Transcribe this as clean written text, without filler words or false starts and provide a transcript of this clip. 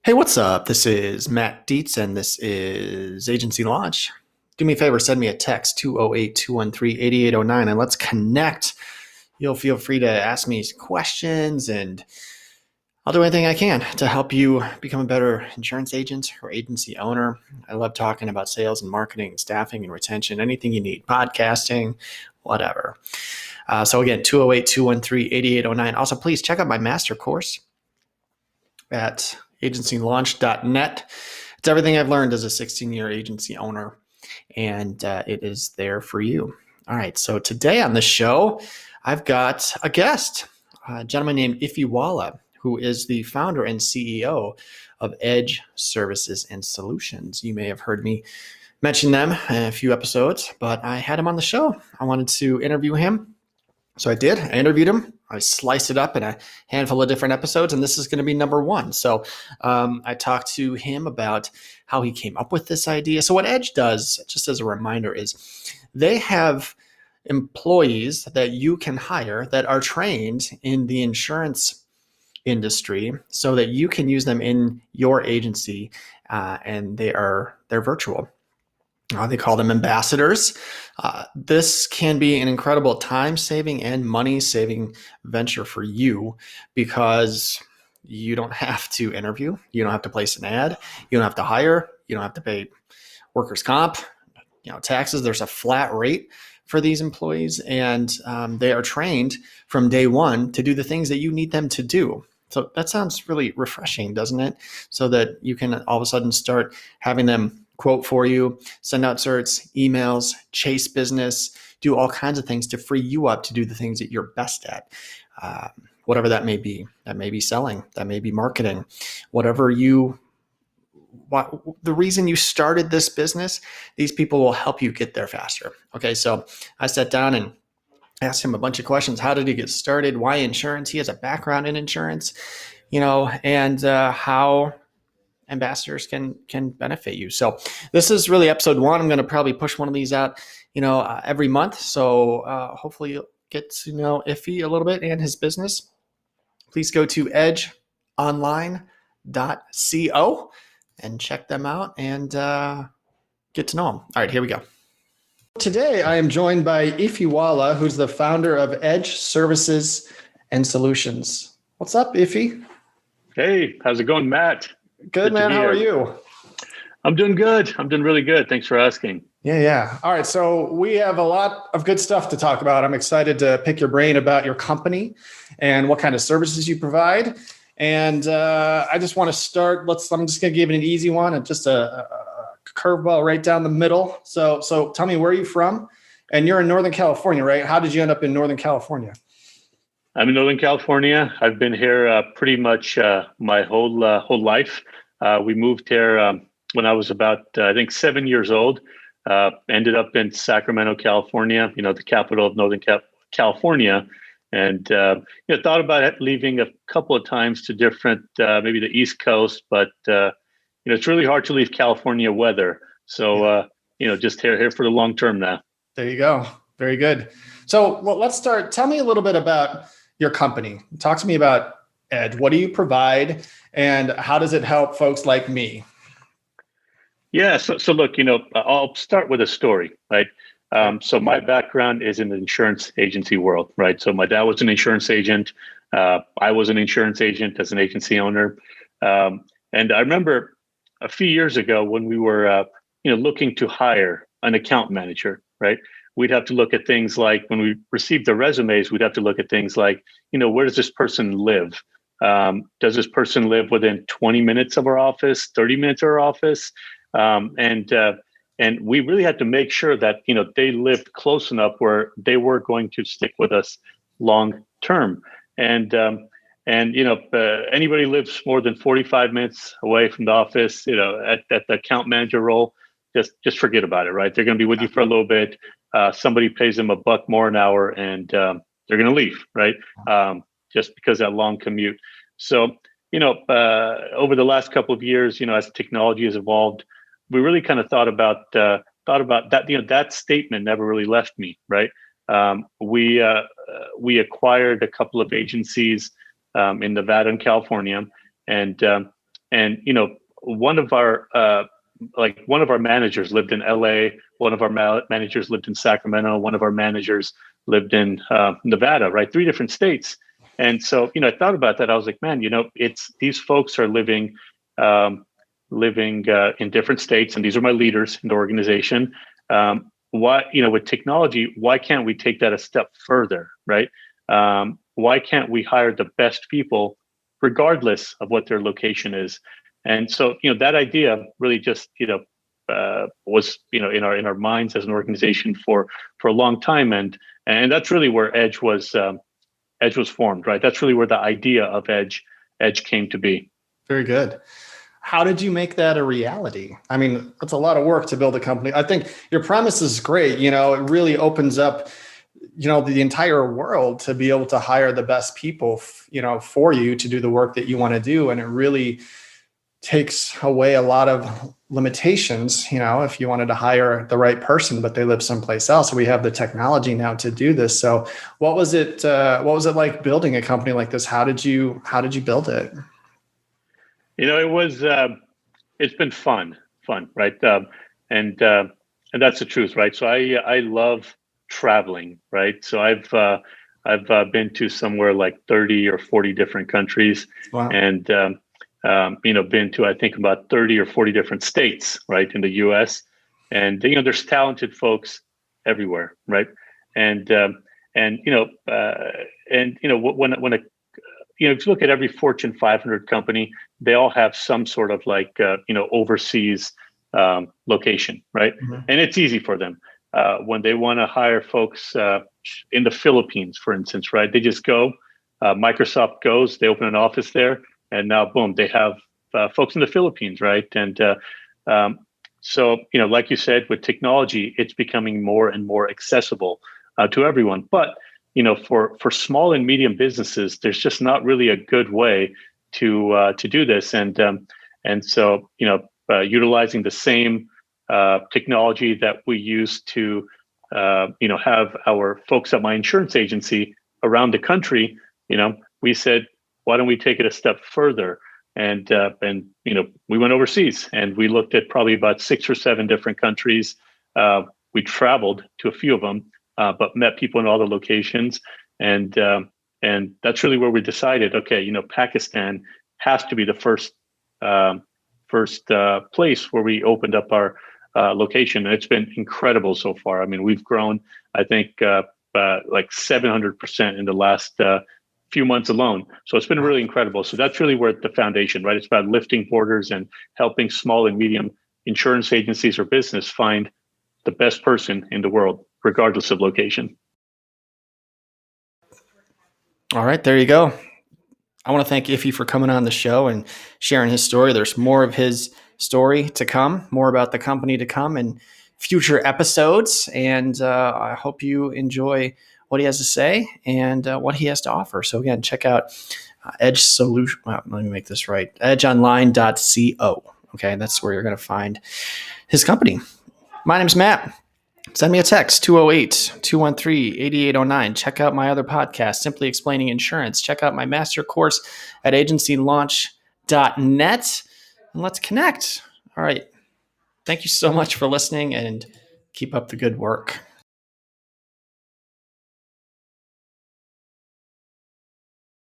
Hey, what's up? This is Matt Dietz, and this is Agency Launch. Do me a favor, send me a text, 208-213-8809, and let's connect. You'll feel free to ask me questions, and I'll do anything I can to help you become a better insurance agent or agency owner. I love talking about sales and marketing, staffing and retention, anything you need, podcasting, whatever. So again, 208-213-8809. Also, please check out my master course at agencylaunch.net. It's everything I've learned as a 16-year agency owner, and it is there for you. All right, so today on the show, I've got a guest, a gentleman named Ifiwala, who is the founder and CEO of Edge Services and Solutions. You may have heard me mention them in a few episodes, but I had him on the show. I wanted to interview him. So I did. I interviewed him. I sliced it up in a handful of different episodes, and this is going to be number one. So I talked to him about how he came up with this idea. So what Edge does, just as a reminder, is they have employees that you can hire that are trained in the insurance industry so that you can use them in your agency, and they're virtual. They call them ambassadors. This can be an incredible time-saving and money-saving venture for you because you don't have to interview. You don't have to place an ad. You don't have to hire. You don't have to pay workers' comp, taxes. There's a flat rate for these employees, and they are trained from day one to do the things that you need them to do. So that sounds really refreshing, doesn't it? So that you can all of a sudden start having them quote for you, send out certs, emails, chase business, do all kinds of things to free you up to do the things that you're best at, whatever that may be. That may be selling, that may be marketing, the reason you started this business, these people will help you get there faster. Okay, so I sat down and asked him a bunch of questions. How did he get started? Why insurance? He has a background in insurance, and how ambassadors can benefit you. So this is really episode one. I'm going to probably push one of these out, every month. So hopefully you'll get to know Iffy a little bit and his business. Please go to edgeonline.co and check them out and get to know them. All right, here we go. Today, I am joined by Ifiwala, who's the founder of Edge Services and Solutions. What's up, Iffy? Hey, how's it going, Matt? Good, man. How are you? I'm doing good. I'm doing really good. Thanks for asking. Yeah. All right. So we have a lot of good stuff to talk about. I'm excited to pick your brain about your company and what kind of services you provide. And I just want to start. I'm just going to give it an easy one and just a curveball right down the middle. So tell me, where are you from? And you're in Northern California, right? How did you end up in Northern California? I'm in Northern California. I've been here pretty much my whole life. We moved here when I was about, I think, 7 years old. Ended up in Sacramento, California, the capital of Northern California. And thought about leaving a couple of times to different, maybe the East Coast, but it's really hard to leave California weather. So just here for the long term now. There you go. Very good. So let's start. Tell me a little bit about your company. Talk to me about Edge. What do you provide, and how does it help folks like me? Yeah. So look, I'll start with a story, right? So my background is in the insurance agency world, right? So my dad was an insurance agent. I was an insurance agent as an agency owner. And I remember a few years ago when we were, looking to hire an account manager, right? We'd have to look at things like, when we received the resumes, we'd have to look at things like, where does this person live? Does this person live within 20 minutes of our office, 30 minutes of our office? And we really had to make sure that, they lived close enough where they were going to stick with us long term. And anybody lives more than 45 minutes away from the office, at the account manager role, just forget about it, right? They're going to be with you for a little bit. Somebody pays them $1 more an hour, and they're going to leave, right? Just because of that long commute. So, over the last couple of years, as technology has evolved, we really kind of thought about that. That statement never really left me, right? We acquired a couple of agencies in Nevada and California, and And one of our one of our managers lived in LA, one of our managers lived in Sacramento, one of our managers lived in Nevada, right? 3 different states. And so, I thought about that. I was like, man, it's these folks are living in different states, and these are my leaders in the organization. Why, with technology, why can't we take that a step further, right? Why can't we hire the best people regardless of what their location is? And so, that idea really just, was, in our minds as an organization for a long time. And that's really where Edge was formed, right? That's really where the idea of Edge came to be. Very good. How did you make that a reality? I mean, it's a lot of work to build a company. I think your premise is great. It really opens up, the entire world to be able to hire the best people, for you to do the work that you want to do. And it really takes away a lot of limitations, if you wanted to hire the right person, but they live someplace else. We have the technology now to do this. So what was it like building a company like this? How did you build it? It was, it's been fun, right? And that's the truth, right? So I love traveling, right? So I've been to somewhere like 30 or 40 different countries. Wow. And, been to, I think, about 30 or 40 different states, right, in the US. And, there's talented folks everywhere, right? And when if you look at every Fortune 500 company, they all have some sort of overseas location, right? Mm-hmm. And it's easy for them. When they want to hire folks in the Philippines, for instance, right? They just go, Microsoft goes, they open an office there, and now, boom, they have folks in the Philippines, right? And so, like you said, with technology, it's becoming more and more accessible to everyone. But for small and medium businesses, there's just not really a good way to do this. And so, utilizing the same technology that we use to have our folks at my insurance agency around the country, we said, why don't we take it a step further? And we went overseas, and we looked at probably about 6 or 7 different countries. We traveled to a few of them, but met people in all the locations. And that's really where we decided, okay, Pakistan has to be the first place where we opened up our location. And it's been incredible so far. I mean, we've grown, I think, like 700% in the last few months alone. So it's been really incredible. So that's really where the foundation, right? It's about lifting borders and helping small and medium insurance agencies or business find the best person in the world, regardless of location. All right, there you go. I want to thank Iffy for coming on the show and sharing his story. There's more of his story to come, more about the company to come in future episodes. And I hope you enjoy what he has to say and what he has to offer. So again, check out Edge Solution. Well, let me make this right. edgeonline.co. Okay, that's where you're going to find his company. My name's Matt. Send me a text, 208-213-8809. Check out my other podcast, Simply Explaining Insurance. Check out my master course at agencylaunch.net. And let's connect. All right. Thank you so much for listening, and keep up the good work.